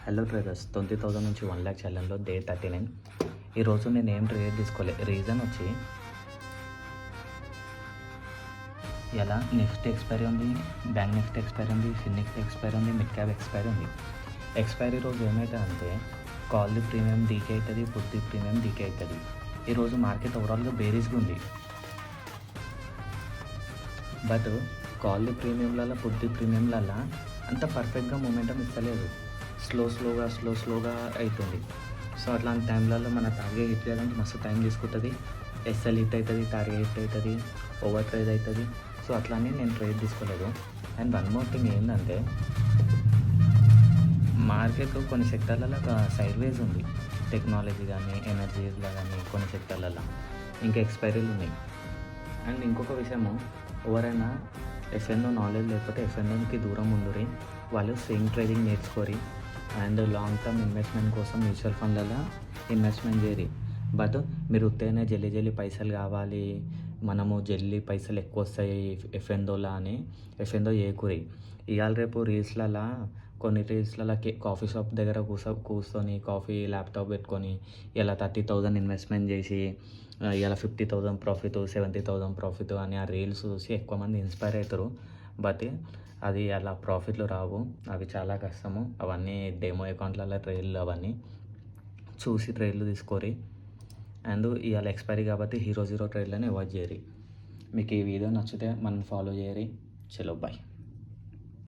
Hello traders, 20,000 నుంచి 1,00,000 ఛాలెంజ్లో day 39. ఈరోజు నేను ఏం ట్రేడ్ తీసుకోలే. రీజన్ వచ్చి ఇలా నిఫ్టీ ఎక్స్పైరీ ఉంది, బ్యాంక్ నిఫ్టీ ఎక్స్పైరీ ఉంది, ఫిన్ నిఫ్టీ ఎక్స్పైరీ ఉంది, మిడ్ క్యాప్ ఎక్స్పైరీ ఉంది. ఎక్స్పైరీ రోజు ఏమవుతుందంటే కాల్ ది ప్రీమియం డీకే అవుతుంది, పుట్ ది ప్రీమియం డీకే అవుతుంది. ఈరోజు మార్కెట్ ఓవరాల్గా బేరీస్గా ఉంది. బట్ కాల్ ది ప్రీమియంలలో పుట్ ది ప్రీమియంలలో అంత పర్ఫెక్ట్గా మూమెంటం ఇస్తలేదు. స్లోగా అవుతుంది. సో అట్లాంటి టైంలలో మన టార్గెట్ హిట్ చేయాలంటే మస్తు టైం తీసుకుంటుంది. ఎస్ఎల్ హిట్ అవుతుంది, టార్గెట్ హిట్ అవుతుంది, ఓవర్ ట్రేడ్ అవుతుంది. సో అట్లానే నేను ట్రేడ్ తీసుకోలేదు. అండ్ వన్ మోర్ థింగ్ ఏంటంటే మార్కెట్ కొన్ని సెక్టర్లలో సైడ్ వేస్ ఉంది. టెక్నాలజీ కానీ, ఎనర్జీస్లో కానీ కొన్ని సెక్టర్లలో ఇంకా ఎక్స్పైరీలు ఉన్నాయి. అండ్ ఇంకొక విషయము, ఎవరైనా ఎఫ్ఎన్ఓ నాలెడ్జ్ లేకపోతే ఎఫ్ఎన్ఓకి దూరం ఉండురి. వాళ్ళు స్వింగ్ ట్రేడింగ్ నేర్చుకోరి అండ్ లాంగ్ టర్మ్ ఇన్వెస్ట్మెంట్ కోసం మ్యూచువల్ ఫండ్లలో ఇన్వెస్ట్మెంట్ చేయరి. బట్ మీరు ఉత్తైనా జల్లి పైసలు కావాలి, మనము జల్లి పైసలు ఎక్కువ వస్తాయి ఎఫ్ఎన్ఓలా అని ఎఫ్ఎన్ఓ చేయకూరి. ఇవాళ రేపు కొన్ని రీల్స్లలో కాఫీ షాప్ దగ్గర కూర్చొని కాఫీ ల్యాప్టాప్ పెట్టుకొని ఇలా 30,000 ఇన్వెస్ట్మెంట్ చేసి ఇలా 50,000 ప్రాఫిట్, 70,000 ప్రాఫిట్ అని ఆ రీల్స్ చూసి ఎక్కువ మంది ఇన్స్పైర్ అవుతారు. బట్ అది అలా ప్రాఫిట్లు రావు, అవి చాలా కష్టము. అవన్నీ డెమో అకౌంట్లలో ట్రేడ్లు అవన్నీ చూసి ట్రేడ్లు తీసుకోరి. అండ్ ఇవాళ ఎక్స్పైరీ కాబట్టి హీరో ట్రేడ్లను అవాయిడ్ చేయరి. మీకు ఈ వీడియో నచ్చితే మనం ఫాలో చేయరి. చలో బాయ్.